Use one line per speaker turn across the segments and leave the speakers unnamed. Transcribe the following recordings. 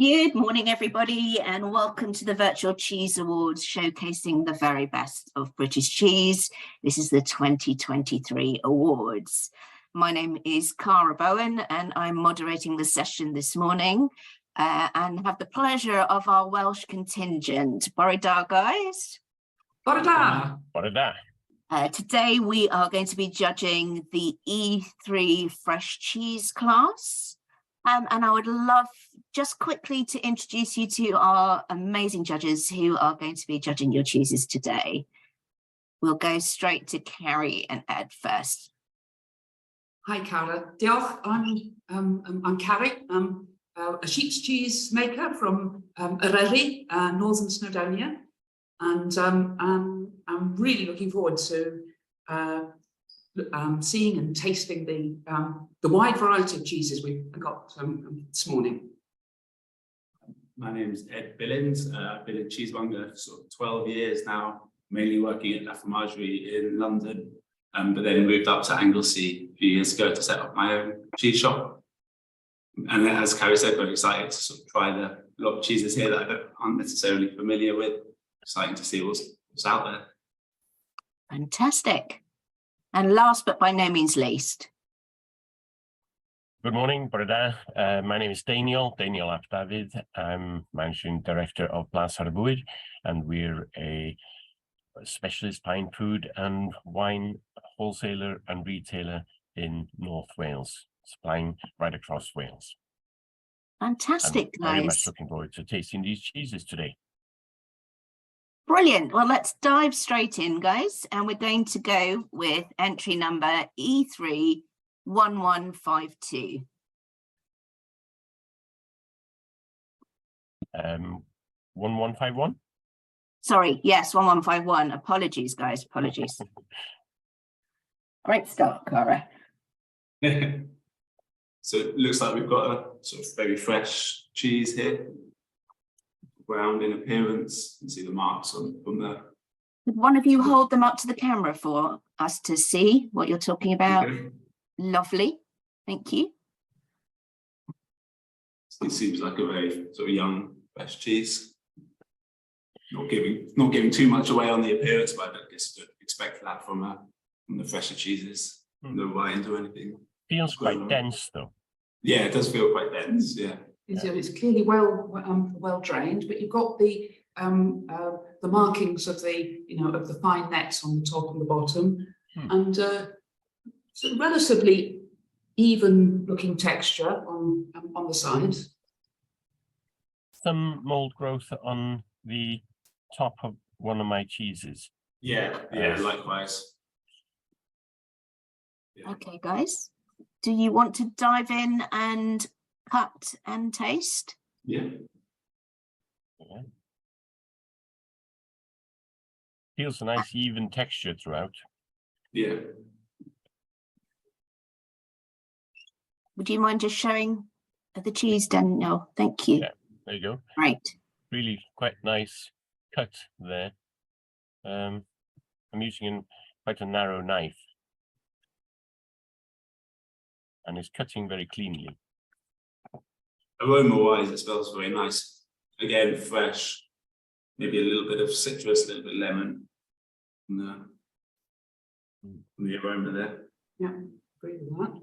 Good morning, everybody, and welcome to the Virtual Cheese Awards, showcasing the very best of British cheese. This is the 2023 awards. My name is Cara Bowen, and I'm moderating the session this morning and have the pleasure of our Welsh contingent. Bore da, guys.
Bore da.
Bore da.
Today, we are going to be judging the E3 Fresh Cheese class. And I would love just quickly to introduce you to our amazing judges who are going to be judging your cheeses today. We'll go straight to Carrie and Ed first.
Hi, Cara. Diolch. I'm Carrie. I'm a sheep's cheese maker from Eryri, Northern Snowdonia, and I'm really looking forward to seeing and tasting the wide variety of cheeses we've got this morning.
My name is Ed Billings. I've been a cheesemonger for sort of 12 years now, mainly working at La Fromagerie in London, but then moved up to Anglesey a few years ago to set up my own cheese shop. And as Carrie said, very excited to sort of try a lot of cheeses here that I aren't necessarily familiar with. Exciting to see what's out there.
Fantastic. And last but by no means least.
Good morning, bore da. My name is Daniel Ap David. I'm Managing Director of Blas ar y Bwyd, and we're a specialist pine food and wine wholesaler and retailer in North Wales, supplying right across Wales.
Fantastic,
I'm very much
guys.
looking forward to tasting these cheeses today.
Brilliant. Well, let's dive straight in, guys. And we're going to go with entry number E31152.
1151?
Sorry, yes, 1151. Apologies, guys. Apologies. Great start, Cara.
So it looks like we've got a sort of very fresh cheese here. Brown in appearance. You can see the marks from there.
Could one of you hold them up to the camera for us to see what you're talking about?
Okay.
Lovely. Thank you.
It seems like a very sort of young, fresh cheese. Not giving too much away on the appearance, but I guess you don't expect that from the fresher cheeses. No wines or anything.
Feels quite dense, though.
Yeah, it does feel quite dense. Yeah.
It's clearly well drained, but you've got the markings of the fine nets on the top and the bottom, and so relatively even looking texture on the sides.
Some mold growth on the top of one of my cheeses.
Yeah, likewise. Yeah.
Okay, guys. Do you want to dive in and cut and taste?
Yeah.
Feels a nice even texture throughout.
Yeah.
Would you mind just showing the cheese, Daniel? Thank you.
Yeah, there you go.
Right.
Really quite nice cut there. I'm using quite a narrow knife, and it's cutting very cleanly.
Aroma-wise, it smells very nice. Again, fresh. Maybe a little bit of citrus, a little bit of lemon. And the aroma there.
Yeah, agree with that.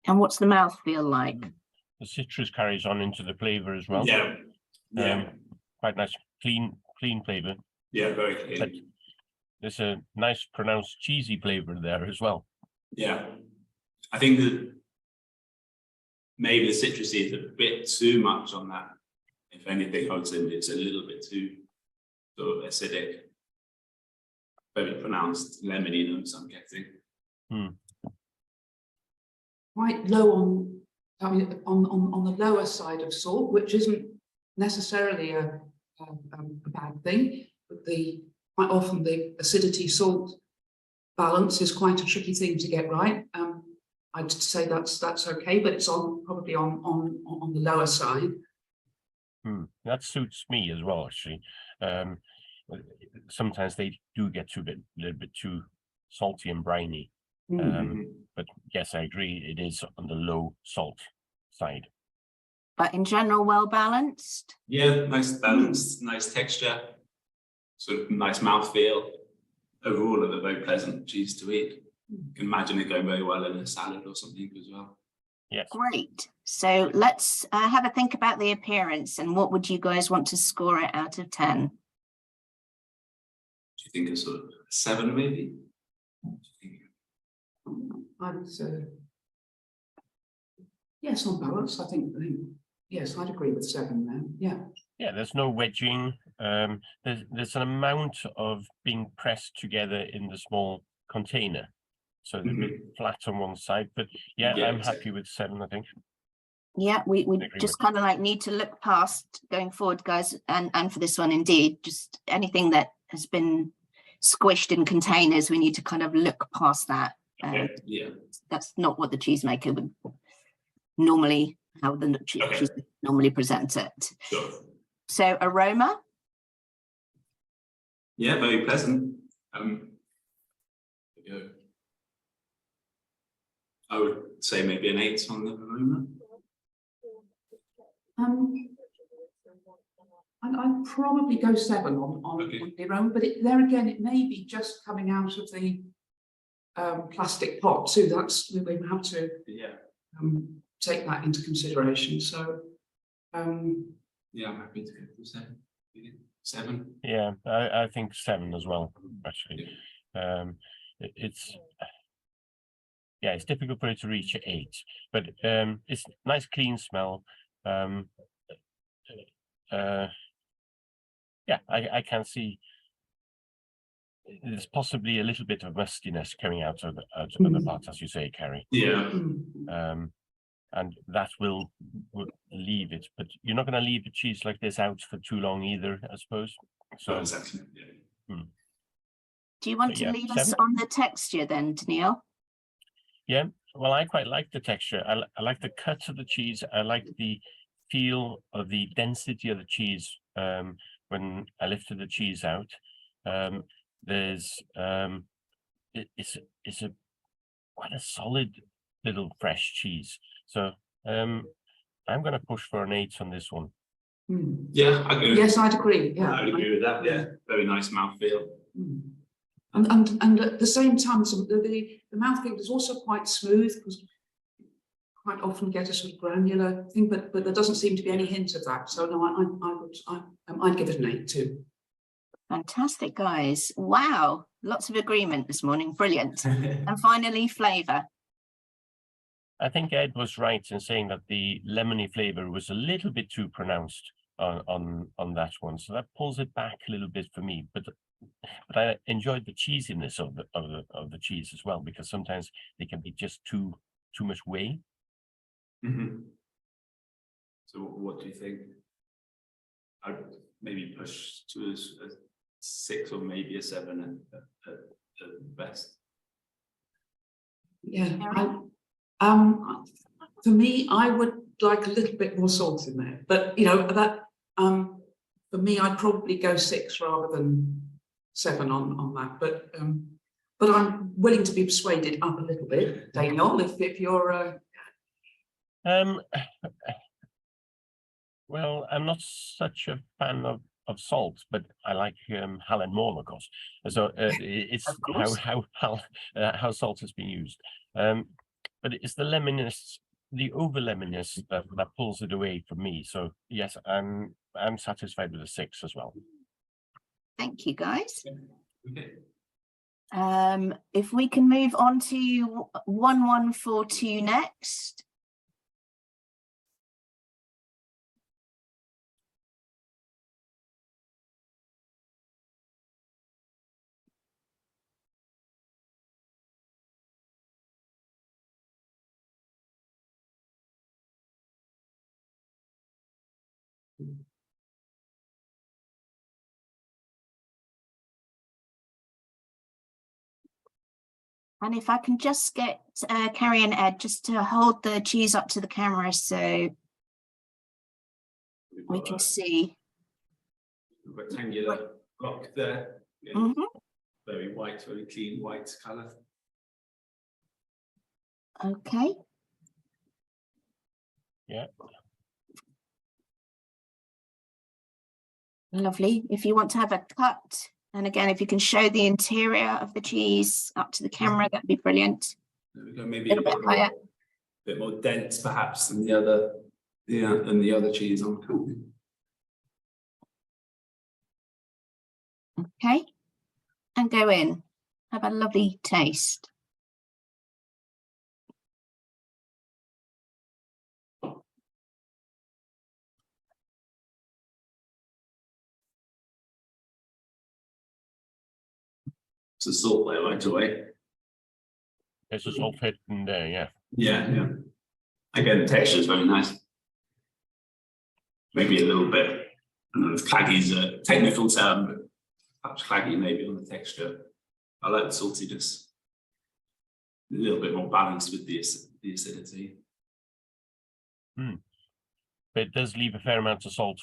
And what's the mouth feel like?
The citrus carries on into the flavour as well.
Yeah. Yeah.
Quite nice, clean flavour.
Yeah, very clean.
But there's a nice pronounced cheesy flavour there as well.
Yeah. I think that maybe the citrusy is a bit too much on that. If anything, I would say it's a little bit too sort of acidic. Very pronounced lemony notes, I'm getting.
Quite low on the lower side of salt, which isn't necessarily a bad thing, but quite often the acidity salt balance is quite a tricky thing to get right. I'd say that's okay, but it's probably on the lower side.
That suits me as well, actually. Sometimes they do get a little bit too salty and briny. But yes, I agree. It is on the low salt side.
But in general, well balanced.
Yeah, nice balance, nice texture, sort of nice mouthfeel. Overall, a very pleasant cheese to eat. You can imagine it going very well in a salad or something as well.
Yes.
Great. So let's have a think about the appearance and what would you guys want to score it out of 10?
Do you think a sort of 7 maybe? What do you think?
I would say, yes, on balance, I think, yes, I'd agree with 7 there, yeah.
Yeah, there's no wedging. There's an amount of being pressed together in the small container. So they're a bit flat on one side, but yeah,
Yeah,
I'm
exactly.
happy with 7, I think.
Yeah, we
agree
just
with
kind of like need to look past going forward, guys, and for this one indeed, just anything that has been squished in containers, we need to kind of look past that.
Yeah.
That's not what the cheesemaker would normally, how the cheese normally present it.
Sure.
So aroma?
Yeah, very pleasant. There we go. I would say maybe an 8 on the aroma.
I'd probably go 7 on the aroma, but there again, it may be just coming out of the plastic pot too. That's we have to take that into consideration. So
yeah, I'm happy to go for 7. 7.
Yeah, I think 7 as well, actually. It's difficult for it to reach 8, but it's nice clean smell. I can see there's possibly a little bit of mustiness coming out of the pot, as you say, Carrie.
Yeah.
And that will leave it, but you're not going to leave the cheese like this out for too long either, I suppose. So
exactly. Yeah.
Do you want to leave us on the texture then, Daniil?
Yeah, well, I quite like the texture. I like the cut of the cheese. I like the feel of the density of the cheese when I lifted the cheese out. There's it's a quite a solid little fresh cheese. So I'm going to push for an 8 on this one.
Yeah, I agree.
Yes, I'd agree. Yeah,
I'd agree with that. Yeah, very nice mouthfeel.
And at the same time, the mouthfeel is also quite smooth, because quite often get a sort of granular thing, but there doesn't seem to be any hint of that. So no, I'd give it an 8 too.
Fantastic, guys. Wow, lots of agreement this morning. Brilliant. And finally, flavour.
I think Ed was right in saying that the lemony flavor was a little bit too pronounced on that one, so that pulls it back a little bit for me. But I enjoyed the cheesiness of the cheese as well, because sometimes they can be just too much whey.
So what do you think? I'd maybe push to a 6 or maybe a 7 at best.
Yeah, for me, I would like a little bit more salt in there, but you know that for me, I'd probably go 6 rather than 7 on that. But I'm willing to be persuaded up a little bit, Daniel, if you're.
Well, I'm not such a fan of salt, but I like Hallen more, of course. So it's how salt has been used. But it's the lemoniness, the over lemoniness that pulls it away from me. So yes, I'm satisfied with a 6 as well.
Thank you, guys.
Okay.
If we can move on to 1142 next. And if I can just get Carrie and Ed just to hold the cheese up to the camera so we can see.
Rectangular block there. Yeah. Very white, very clean white colour.
Okay.
Yeah.
Lovely. If you want to have a cut, and again, if you can show the interior of the cheese up to the camera, that'd be brilliant.
There we go, maybe
Little bit higher.
bit more dense perhaps than the other, than the other cheese on company.
Okay. And go in. Have a lovely taste.
It's a salt there right away.
There's a salt hit in there, yeah.
Yeah, yeah. Again, the texture is very nice. Maybe a little bit, I don't know if claggy is a technical term, but perhaps claggy maybe on the texture. I like the saltiness. A little bit more balanced with the acidity.
But it does leave a fair amount of salt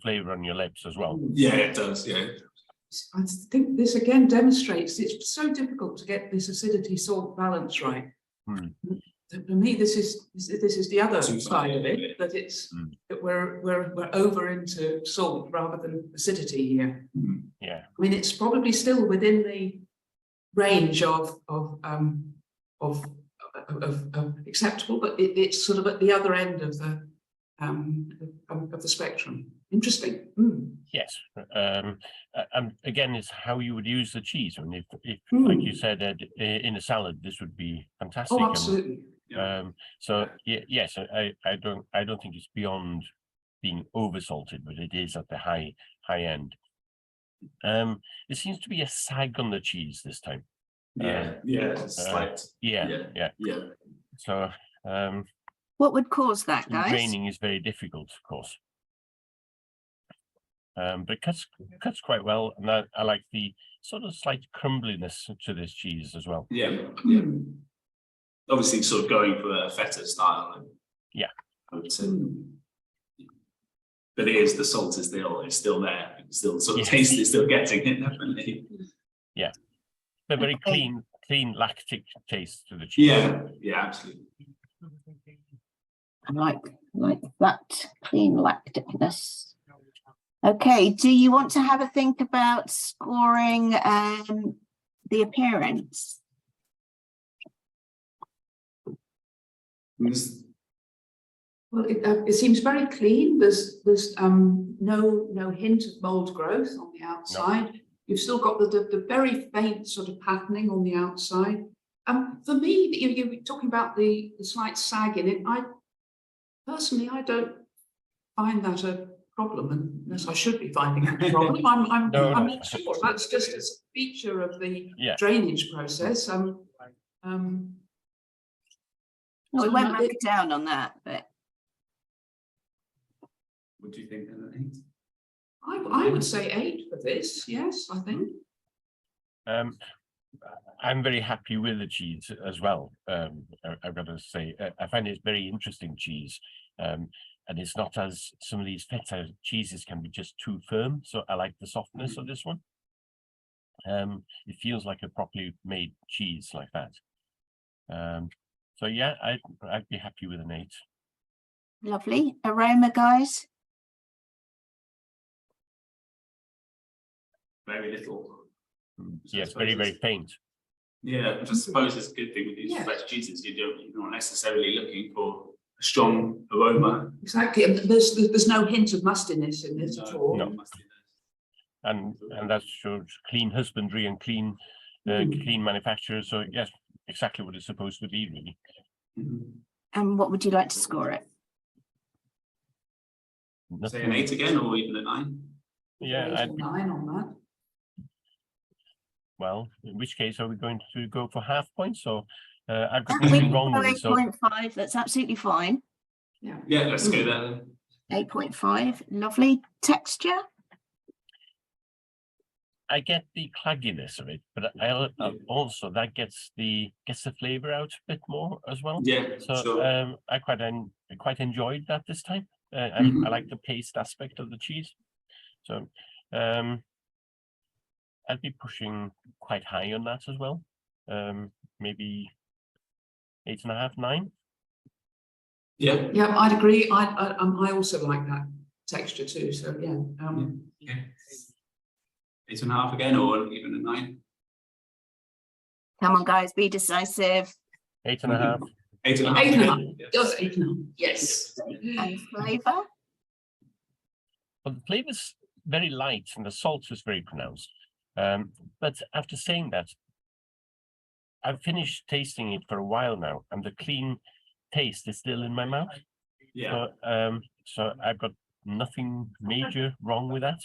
flavor on your lips as well.
Yeah, it does, yeah.
I think this again demonstrates it's so difficult to get this acidity salt balance right.
Hmm.
For me, this is the other
Too
side of
funny,
it, that it's
Hmm.
that we're over into salt rather than acidity here.
Yeah.
I mean, it's probably still within the range of acceptable, but it's sort of at the other end of the spectrum. Interesting. Mm.
Yes. Again, it's how you would use the cheese. I mean, if like you said, in a salad, this would be fantastic.
Oh, absolutely.
So yes, I don't think it's beyond being over salted, but it is at the high end. There seems to be a sag on the cheese this time.
Yeah, it's slight.
Yeah. So
What would cause that, guys?
draining is very difficult, of course. But it cuts quite well, and I like the sort of slight crumbliness to this cheese as well.
Yeah. Obviously, sort of going for a feta style.
Yeah.
I would say. But it is, the salt is still there. It's still sort of taste is still getting it, definitely.
Yeah. But very
Okay.
clean lactic taste to the cheese.
Yeah, absolutely.
I like that clean lacticness. Okay, do you want to have a think about scoring the appearance?
Well, it seems very clean. There's no hint of mold growth on the outside. You've still got the very faint sort of patterning on the outside. For me, you were talking about the slight sag in it. I personally don't find that a problem, unless I should be finding that a problem. I'm
No.
not sure. That's just a feature of the drainage process.
Well, we won't mark it down on that, but
What do you think, Ellen?
I would say 8 for this. Yes, I think.
I'm very happy with the cheese as well. I've got to say, I find it's very interesting cheese. And it's not as some of these feta cheeses can be just too firm. So I like the softness of this one. It feels like a properly made cheese like that. So yeah, I'd be happy with an 8.
lovely. Aroma, guys?
Very little.
Yes, very faint.
Yeah, I suppose it's a good thing with these fresh cheeses. You're not necessarily looking for a strong aroma.
Exactly, and there's no hint of mustiness in this at all.
No. And that shows clean husbandry and clean manufacturers. So yes, exactly what it's supposed to be, really.
And what would you like to score it?
Say an 8 again, or even a 9?
Yeah,
8 or 9 on that.
well, in which case are we going to go for half points? So I've got
We
nothing
can
wrong
go
with it. So
8.5, that's absolutely fine.
Yeah.
Yeah, let's go there then.
8.5, lovely. Texture?
I get the clagginess of it, but I also that gets the flavor out a bit more as well.
Yeah,
So
sure.
I quite enjoyed that this time. I like the paste aspect of the cheese. So I'd be pushing quite high on that as well. Maybe 8.5, 9.
Yeah.
Yeah, I'd agree. I also like that texture too. So yeah.
Okay. 8.5 again, or even a 9.
Come on, guys, be decisive.
8.5.
8.5.
8.5.
Yes.
Just 8.5. Yes.
And flavour.
Well, the flavor's very light and the salt is very pronounced. But after saying that, I've finished tasting it for a while now, and the clean taste is still in my mouth.
Yeah.
So I've got nothing major wrong with that.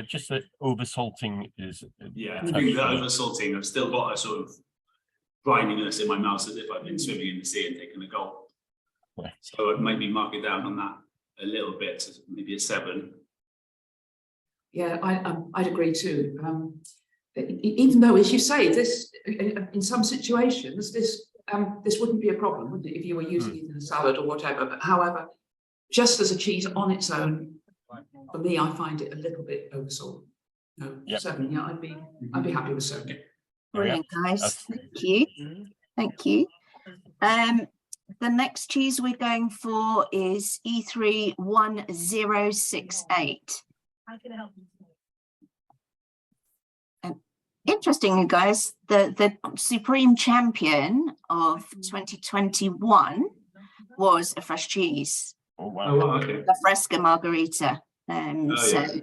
Just that over salting is.
Yeah,
a
I think
touch
that
for me.
over salting, I've still got a sort of brininess in my mouth as if I've been swimming in the sea and taken a gulp.
Yeah.
So I'd maybe mark it down on that a little bit, to maybe a 7.
Yeah, I'd agree too. Even though, as you say, this in some situations this wouldn't be a problem, would it, if you were using it in a salad or whatever. But however, just as a cheese on its own, for me, I find it a little bit oversalt. No,
Yep.
7. Yeah, I'd be happy with 7.
There we are.
Brilliant, guys.
That's-
Thank you. Thank you. The next cheese we're going for is E31068. Interestingly, guys, the supreme champion of 2021 was a fresh cheese,
Oh
Oh,
wow!
wow, okay.
La Fresca Margarita.
Oh,
So,
yeah.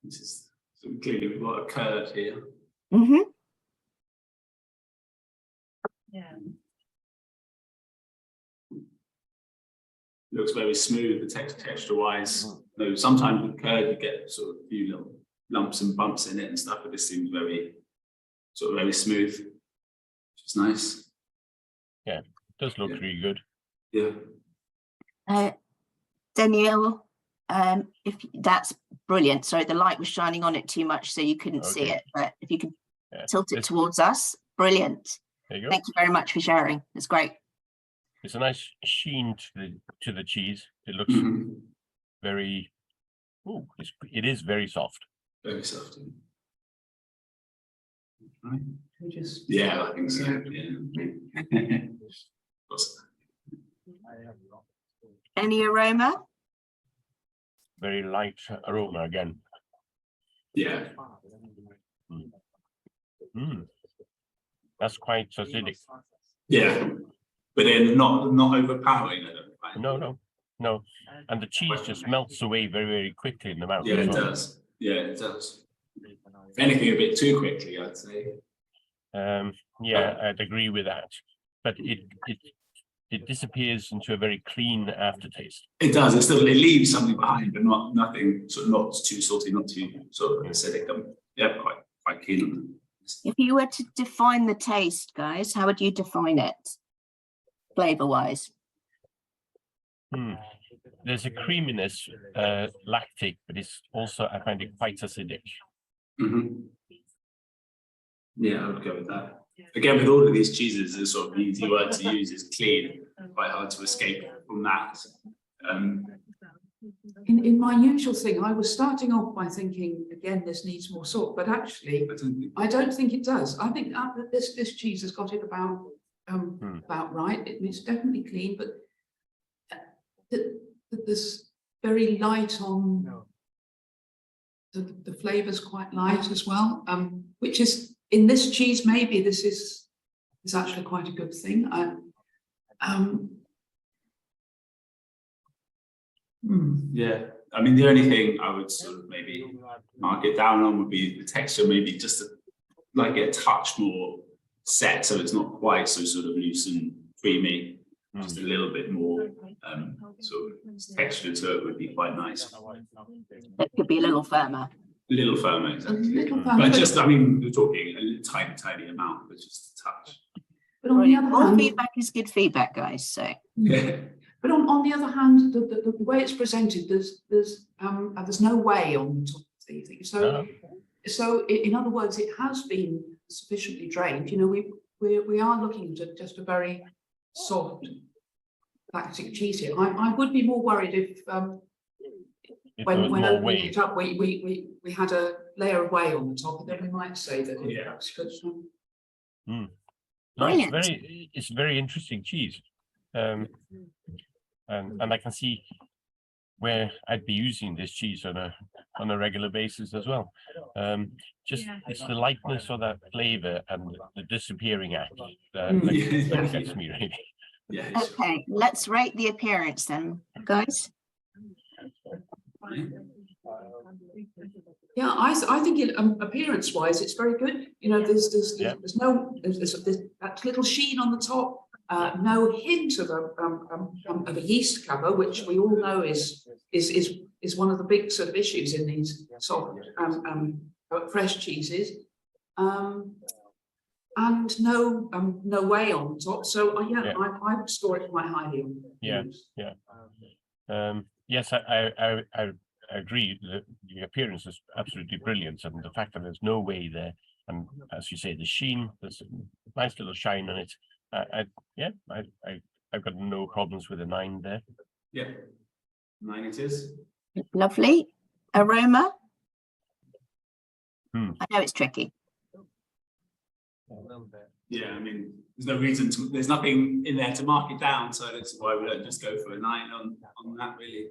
This is so clearly we've got a curd here.
mhm.
Looks very smooth, the texture wise. No, sometimes with curd you get sort of a few little lumps and bumps in it and stuff, but this seems very smooth, which is nice.
Does look
Yeah.
really good.
Yeah.
Danielle, if that's brilliant. Sorry, the light was shining on it too much, so you couldn't see
Okay.
it. But if you could
Yeah.
tilt it
It's-
towards us, brilliant.
There you go.
Thank you very much for sharing. It's great.
It's a nice sheen to the cheese. It looks
Mhm.
very. Oh, it is very soft.
Very soft. Right.
We just
Yeah, I think so. Yeah. Awesome.
Any aroma?
Very light aroma again.
Yeah.
That's quite acidic.
Yeah. But then not overpowering, I don't find.
No. And the cheese just melts away very, very quickly in the mouth.
Yeah,
as
it
well.
does. Yeah, it does. If anything, a bit too quickly, I'd say.
Yeah, I'd agree with that. But it disappears into a very clean aftertaste.
It does. It leaves something behind, but nothing sort of not too salty, not too sort of acidic. Yeah, quite keen on them.
If you were to define the taste, guys, how would you define it? Flavor-wise.
There's a creaminess, lactic, but it's also, I find it quite acidic.
Mhm. Yeah, I would go with that. Again, with all of these cheeses, the sort of easy word to use is clean. Quite hard to escape from that.
in my usual thing, I was starting off by thinking, again, this needs more salt, but actually, I don't think it does. I think that this cheese has got it about right. It's definitely clean, but there's very light on the flavors, quite light as well. Which is in this cheese, maybe this is actually quite a good thing.
Yeah, I mean, the only thing I would sort of maybe mark it down on would be the texture, maybe just like a touch more set, so it's not quite so sort of loose and creamy. Just a little bit more sort of texture to it would be quite nice.
It could be a little firmer.
A little firmer, exactly.
little firmer,
But just, I mean, we're talking a tiny amount, but just a touch.
but on the other
All
hand,
feedback is good feedback, guys. So
Yeah.
but on the other hand, the way it's presented, there's no whey on the top of the thing. So in other words, it has been sufficiently drained. You know, we are looking at just a very soft lactic cheese here. I would be more worried if when opening it up, we had a layer of whey on the top, and then we might say that it perhaps could.
No,
Brilliant.
it's very interesting cheese. And I can see where I'd be using this cheese on a regular basis as well. Just it's the lightness of that flavor and the disappearing act that gets me really.
Yeah.
Okay, let's rate the appearance then, guys.
Yeah, I think appearance-wise, it's very good. You know, there's that little sheen on the top, no hint of a yeast cover, which we all know is one of the big sort of issues in these soft fresh cheeses. And no whey on top. So I would score it quite highly.
Yes, I agree that the appearance is absolutely brilliant, and the fact that there's no whey there, and as you say, the sheen, there's a nice little shine on it. I've got no problems with a 9 there.
Yeah, 9 it is.
Lovely. Aroma? I know it's tricky.
Yeah, I mean, there's no reason to, there's nothing in there to mark it down, so that's why we don't just go for a 9 on that, really.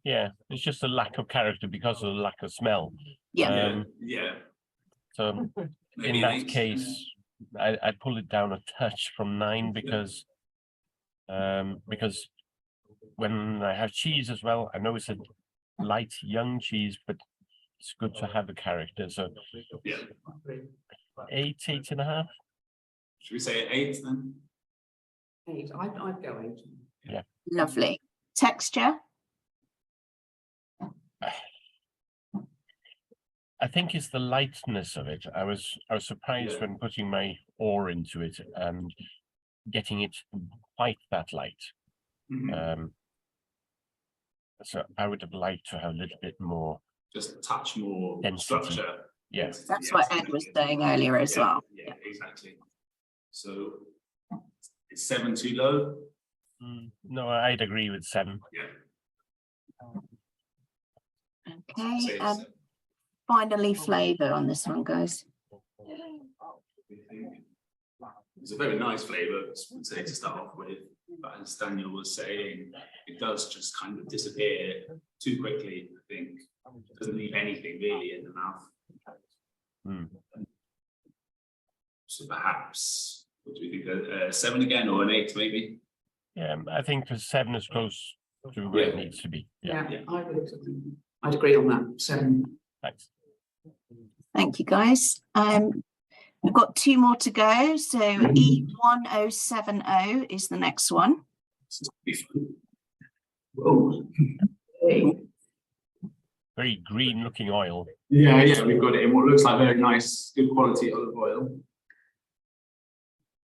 Yeah, it's just a lack of character because of the lack of smell.
Yeah.
So
Maybe
in
an
that
8.
case, I'd pull it down a touch from 9 because when I have cheese as well, I know it's a light young cheese, but it's good to have a character. So
Yeah.
8.5.
Should we say 8 then?
8. I'd go 8.
Yeah.
Lovely. Texture?
I think it's the lightness of it. I was surprised when putting my ore into it and getting it quite that light. So I would have liked to have a little bit more,
just a touch more
density.
structure.
Yes,
That's what Ed was saying earlier as well.
Yeah, exactly. So is 7 too low?
No, I'd agree with 7.
Yeah.
Okay,
Say
and finally flavour on this one, guys.
It's a very nice flavour, I would say, to start off with, but as Daniel was saying, it does just kind of disappear too quickly. I think it doesn't leave anything really in the mouth. So perhaps, what do we think? 7 again, or an 8 maybe?
Yeah, I think the 7 is close to where it needs to be.
Yeah, I'd agree on that. 7.
Thanks.
Thank you, guys. We've got 2 more to go. So E1070 is the next one.
Oh.
Very green looking oil.
Yeah, we've got it in what looks like very nice, good quality olive oil.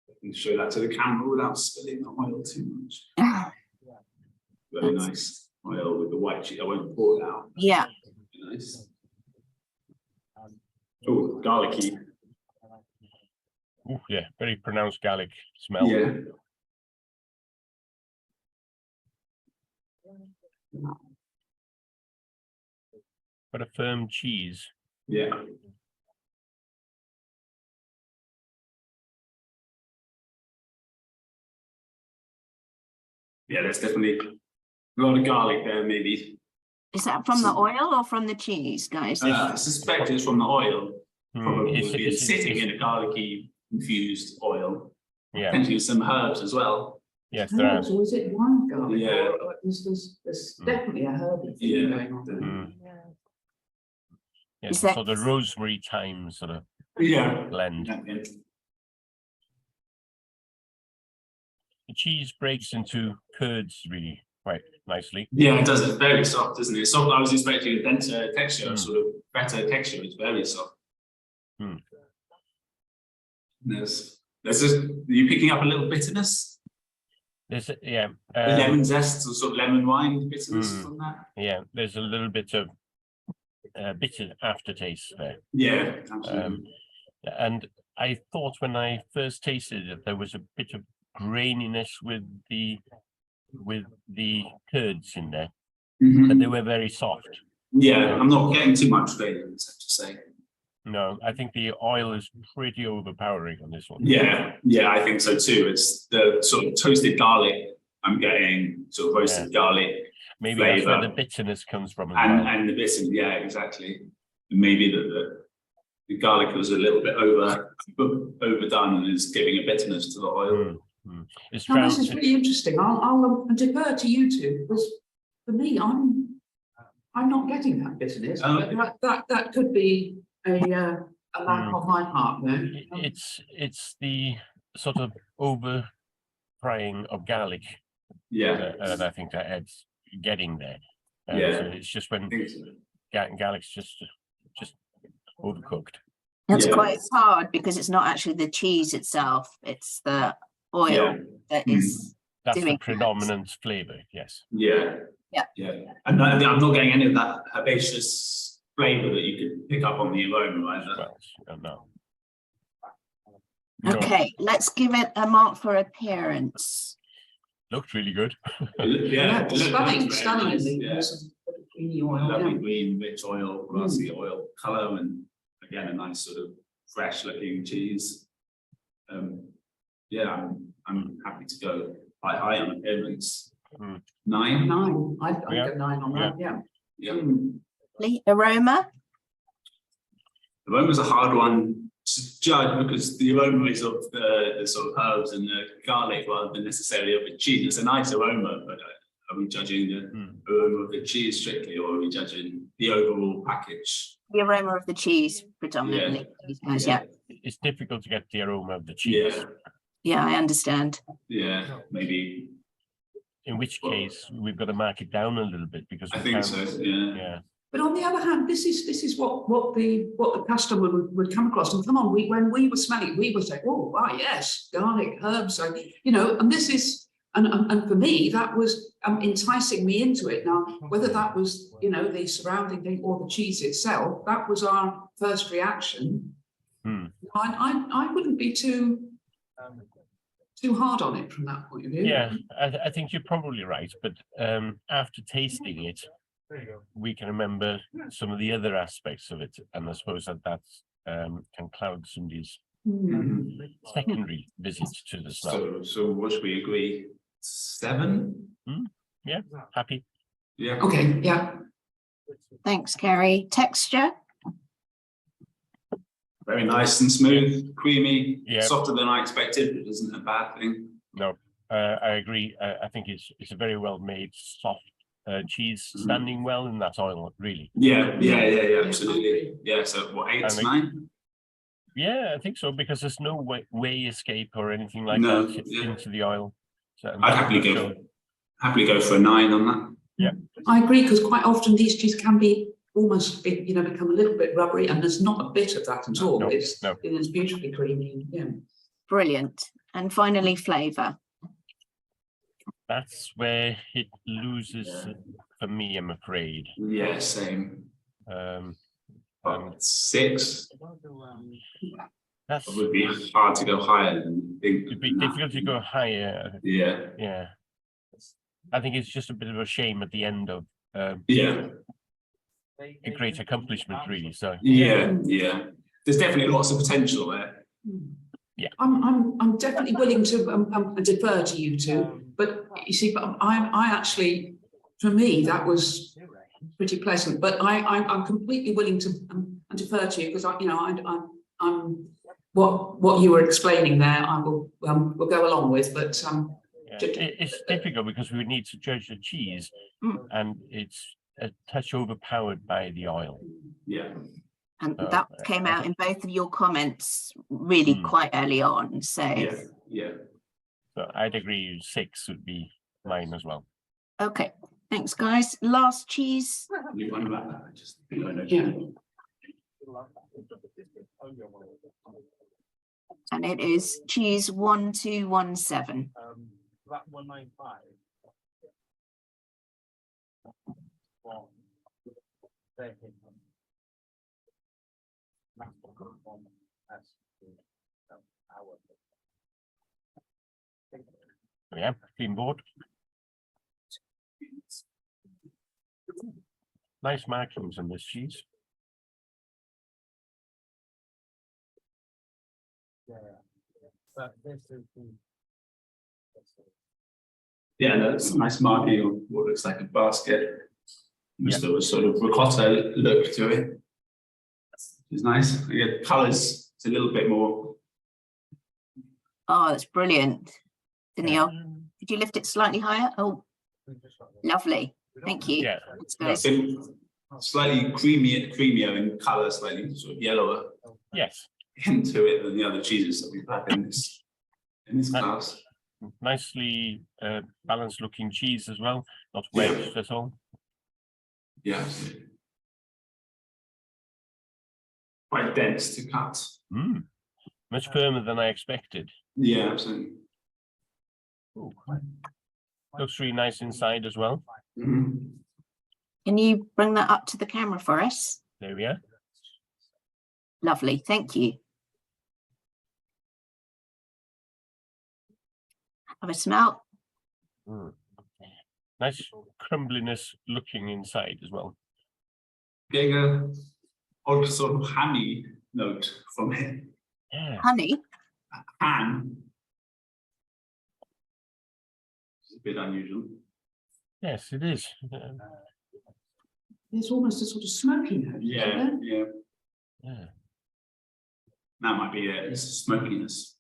I can show that to the camera without spilling the oil too much. Very nice oil with the white cheese. I won't pour it out.
Yeah.
Nice. Oh, garlicky.
Oh yeah, very pronounced garlic smell.
Yeah.
But a firm cheese.
Yeah. Yeah, there's definitely a lot of garlic there, maybe.
Is that from the oil or from the cheese, guys?
I suspect it's from the oil. Probably
It's
sitting in a garlicky infused oil.
Yeah.
Potentially some herbs as well.
Yes, there are.
Or is it wine garlic?
Yeah.
Or there's definitely a herby thing going on.
Yes,
Is that-
so the rosemary thyme sort of blend. The cheese breaks into curds really quite nicely.
Yeah, it does. It's very soft, isn't it? Soft. I was expecting a denser texture, sort of better texture. It's very soft. There's just, are you picking up a little bitterness?
There's
Lemon zest, or sort of lemon wine bitterness from that.
Yeah, there's a little bit of bitter aftertaste there.
Yeah, absolutely.
And I thought when I first tasted it, there was a bit of graininess with the curds in there, but they were very soft.
Yeah, I'm not getting too much flavor, I have to say.
No, I think the oil is pretty overpowering on this one.
Yeah, yeah, I think so too. It's the sort of toasted garlic. I'm getting sort of roasted garlic
Maybe that's where the
flavour.
bitterness comes from as
and
well.
and the bitter. Yeah, exactly. Maybe the garlic was a little bit overdone and is giving a bitterness to the oil.
It's
Now, this
found
is really interesting. I'll defer to you two, because for me, I'm not getting that bitterness. But that could be a lack on my part there.
it's the sort of over frying of garlic
Yeah,
that I think that Ed's getting there.
Yeah.
So it's just when
I think so.
garlic's just overcooked.
It's
Yeah.
quite hard because it's not actually the cheese itself, it's the oil that is
That's
doing
the predominant flavor. Yes.
Yeah.
Yeah.
Yeah. And I'm not getting any of that herbaceous flavour that you could pick up on the aroma either.
Well, no.
Okay, let's give it a mark for appearance.
Looked really good.
Yeah, it
Stunning,
looks very nice,
stunningly.
yeah.
Some creamy oil,
Lovely
yeah.
green, rich oil, grassy oil colour, and again a nice sort of fresh looking cheese. Yeah, I'm happy to go quite high on appearance. 9.
9. I'd
Yeah.
go 9 on that, yeah.
Yeah.
Aroma?
The aroma's a hard one to judge because the aroma is of the sort of herbs and the garlic rather than necessarily of the cheese. It's a nice aroma, but are we judging the aroma of the cheese strictly, or are we judging the overall package?
The aroma of the cheese predominantly. Yeah,
It's difficult to get the aroma of the cheese.
Yeah,
yeah, I understand.
yeah, maybe.
In which case we've got to mark it down a little bit because
I
we
think
found-
so. Yeah.
Yeah.
But on the other hand, this is what the customer would come across. And come on, when we were smelling, we would say, oh, wow, yes, garlic, herbs, so, you know, and this is, and for me, that was enticing me into it. Now, whether that was, you know, the surrounding thing or the cheese itself, that was our first reaction. I wouldn't be too hard on it from that point of view.
Yeah, I think you're probably right, but after tasting it, we can remember some of the other aspects of it, and I suppose that can cloud somebody's secondary visit to the smell.
So what should we agree? 7?
Yeah, happy.
Yeah.
Okay, yeah.
Thanks, Kerry. Texture?
Very nice and smooth, creamy,
Yeah.
softer than I expected, which isn't a bad thing.
No, I agree. I think it's a very well made, soft cheese, standing well in that oil, really.
Yeah, absolutely. Yeah, so what, 8, 9?
Yeah, I think so, because there's no way escape or anything like
No,
that
yeah.
into the oil. So,
I'd happily go for a 9 on that.
I agree, because quite often these cheeses can be almost, you know, become a little bit rubbery, and there's not a bit of that at all.
No,
It's
no.
it is beautifully creamy. Yeah.
Brilliant. And finally, flavour.
That's where it loses for me, I'm afraid.
Yeah, same. 6.
That's
It would be hard to go higher than think.
it'd be difficult to go higher.
Yeah,
Yeah, I think it's just a bit of a shame at the end of
yeah,
a great accomplishment, really. So
yeah. There's definitely lots of potential there.
Yeah.
I'm definitely willing to defer to you two, but you see, but I actually, for me, that was pretty pleasant. But I'm completely willing to defer to you, because I'm what you were explaining there. I will go along with, but
it's difficult because we need to judge the cheese, and it's a touch overpowered by the oil.
Yeah,
And that came out in both of your comments really quite early on. So,
yeah.
So I'd agree 6 would be mine as well.
okay, thanks, guys. Last cheese.
You wonder about that? I just think I know.
yeah.
And it is cheese 1217.
That 195.
Yeah, clean board. Nice markings on this cheese.
But this is the.
Yeah, that's a nice marking on what looks like a basket.
Yeah.
Just a sort of ricotta look to it. It's nice. You get colours. It's a little bit more.
Oh, that's brilliant. Danielle,
Yeah.
could you lift it slightly higher? Oh, lovely. Thank you.
Yeah.
Thanks, guys.
Slightly creamier in colour, slightly sort of yellower
Yes,
into it than the other cheeses that we've had in this class.
nicely balanced looking cheese as well, not
Yeah.
wedged at all.
Yeah, absolutely. Quite dense to cut.
Mm. Much firmer than I expected.
Yeah, absolutely.
Ooh. Looks really nice inside as well.
Mhm.
Can you bring that up to the camera for us?
There we are.
Lovely. Thank you. Have a smell.
Mm. Nice crumbliness looking inside as well.
Getting a odd sort of hammy note from it.
Yeah.
Honey.
Ham. It's a bit unusual.
Yes, it is.
There's almost a sort of smoky note. isn't
Yeah,
there?
yeah.
Yeah.
That might be it. It's smokiness.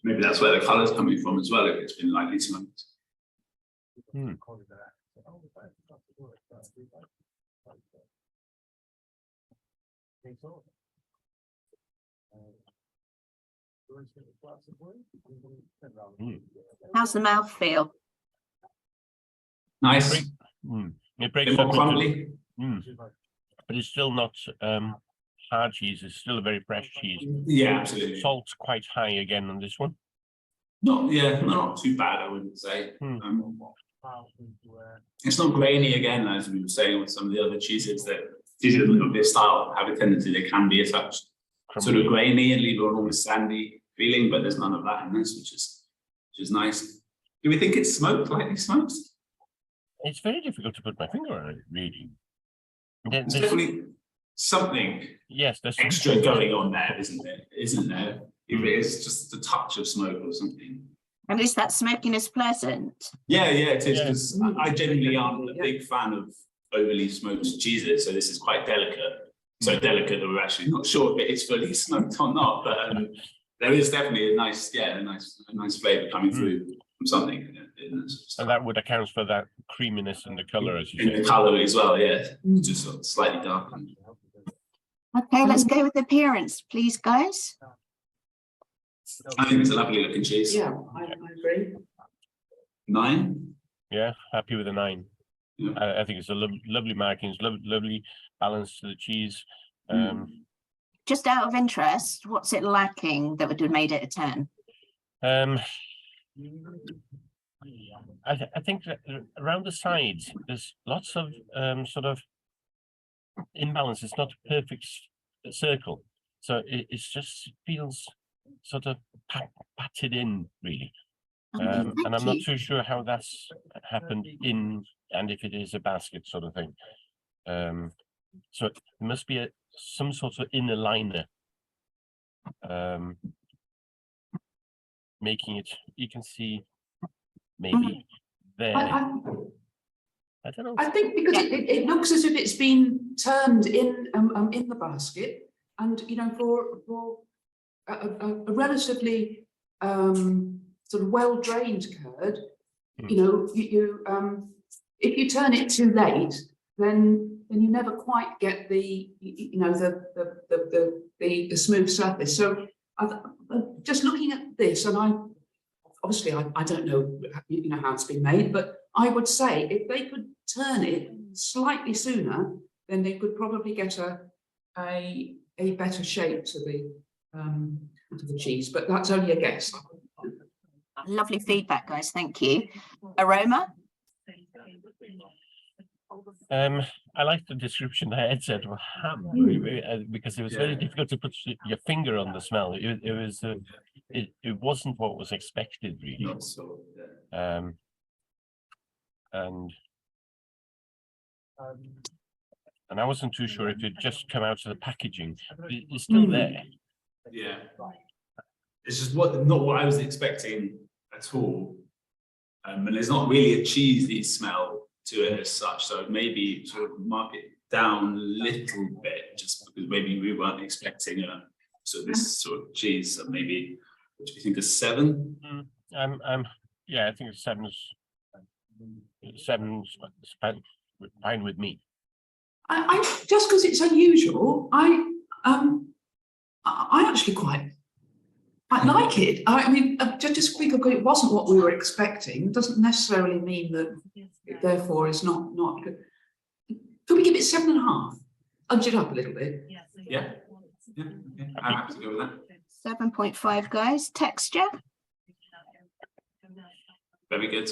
Maybe that's where the colour's coming from as well, if it's been lightly smoked.
Hmm. Mm.
How's the mouth feel?
Nice.
Great. Mm. It
A
breaks
bit more
up into,
crumbly.
but it's still not hard cheese. It's still a very fresh cheese.
Yeah, absolutely.
Salt's quite high again on this one.
Not too bad, I wouldn't say.
Hmm.
It's not grainy again, as we were saying with some of the other cheeses that cheeses of this style have a tendency, they can be a touch sort of grainy and leave an almost sandy feeling, but there's none of that in this, which is nice. Do we think it's smoked, lightly smoked?
It's very difficult to put my finger on it, really.
There's definitely something
Yes, there's
extra going on there, isn't there? Isn't there? If it is just a touch of smoke or something.
And is that smokiness pleasant?
Yeah, it is,
Yeah.
because I generally aren't a big fan of overly smoked cheeses, so this is quite delicate. So delicate that we're actually not sure if it is fully smoked or not, but there is definitely a nice flavour coming through from something.
And that would account for that creaminess and the colour, as you
In the
say.
colour as well, yeah. Just sort of slightly darkened.
Okay, let's go with appearance, please, guys.
I think it's a lovely looking cheese.
Yeah, I agree.
9.
Yeah, happy with a 9.
Yeah.
I think it's a lovely markings, lovely balance to the cheese.
Just out of interest, what's it lacking that would have made it a 10?
I think that around the sides, there's lots of sort of imbalance. It's not a perfect circle. So it just feels sort of patted in, really.
Okay,
And I'm
thank
not
you.
too sure how that's happened in, and if it is a basket sort of thing. So it must be some sort of inner liner, making it, you can see maybe there. I don't know.
I think because it looks as if it's been turned in the basket, and you know, for a relatively sort of well drained curd, you know, if you turn it too late, then you never quite get the the smooth surface. So just looking at this, and I don't know how it's been made, but I would say if they could turn it slightly sooner, then they could probably get a better shape to the cheese. But that's only a guess.
Lovely feedback, guys. Thank you. Aroma?
I like the description that Ed said of ham, because it was very difficult to put your finger on the smell. It wasn't what was expected, really.
Not so,
And And I wasn't too sure if it just come out of the packaging. It's still there.
Yeah. It's just not what I was expecting at all. And there's not really a cheesy smell to it as such. So maybe sort of mark it down a little bit, just because maybe we weren't expecting this sort of cheese. So maybe, what do you think, a 7?
Yeah, I think seven's fine with me.
I just because it's unusual, I actually quite like it. I mean, just because it wasn't what we were expecting doesn't necessarily mean that it therefore is not good. Could we give it 7.5? Punch it up a little bit.
Yeah. Yeah. Okay. I'm happy to go with that.
7.5, guys. Texture?
Very good.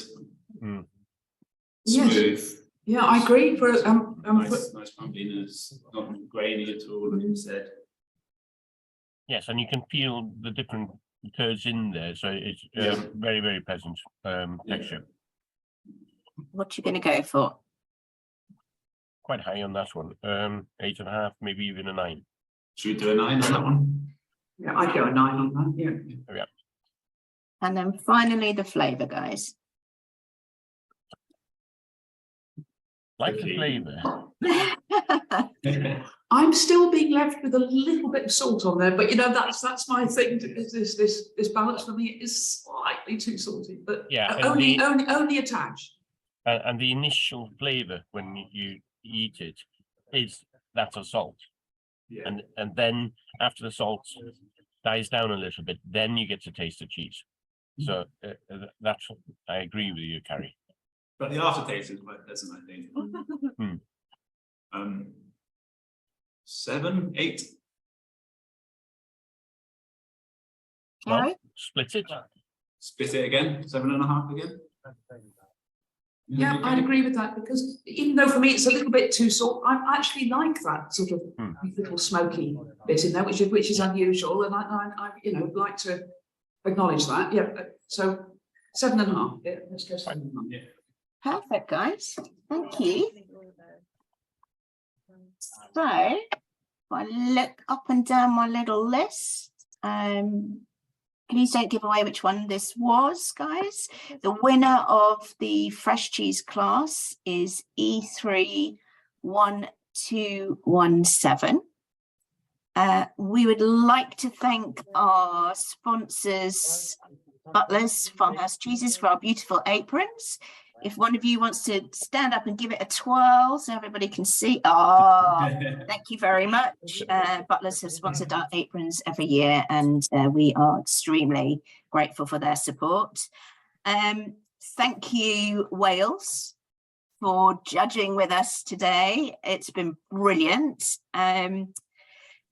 Yes.
Smooth.
Yeah, I agree.
Nice crumbliness, not grainy at all, like you said.
Yes, and you can feel the different curds in there, so it's very, very pleasant texture.
What you going to go for?
Quite high on that one. 8.5, maybe even a 9.
Should we do a 9 on that one?
Yeah, I'd go a 9 on that. Yeah.
There we are.
And then finally the flavour, guys.
Like
Okay.
the flavour.
I'm still being left with a little bit of salt on there, but you know that's my thing. This balance for me is slightly too salty, but
Yeah, and
only a touch.
And the initial flavour when you eat it is that of salt.
Yeah.
And then after the salt dies down a little bit, then you get to taste the cheese. So that's, I agree with you, Carrie.
But the aftertaste is quite pleasant, I think. 7, 8.
Well,
Carrie?
split it.
Split it again, 7.5 again.
Yeah, I'd agree with that because even though for me it's a little bit too salt, I actually like that sort of little smoky bit in there, which is unusual, and I like to acknowledge that. Yeah, so 7.5. Yeah, let's go 7.5.
Yeah.
Perfect, guys. Thank you. So, if I look up and down my little list, please don't give away which one this was, guys. The winner of the fresh cheese class is E31217. We would like to thank our sponsors, Butlers Farmhouse Cheeses, for our beautiful aprons. If one of you wants to stand up and give it a twirl so everybody can see. Oh, thank you very much. Butlers have sponsored our aprons every year, and we are extremely grateful for their support. Thank you, Wales, for judging with us today. It's been brilliant.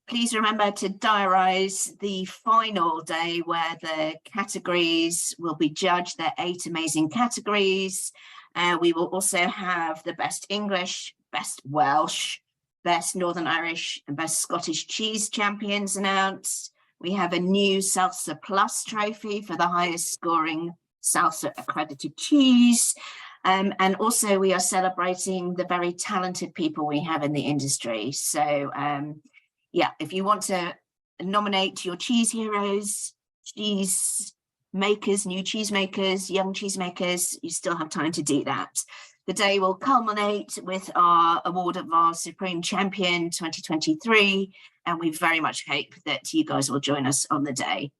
Please remember to diarise the final day where the categories will be judged. There are 8 amazing categories. We will also have the best English, best Welsh, best Northern Irish and best Scottish cheese champions announced. We have a new Salsa Plus trophy for the highest scoring Salsa accredited cheese. And also we are celebrating the very talented people we have in the industry. So, yeah, if you want to nominate your cheese heroes, cheese makers, new cheese makers, young cheese makers, you still have time to do that. The day will culminate with our award of our Supreme Champion 2023, and we very much hope that you guys will join us on the day.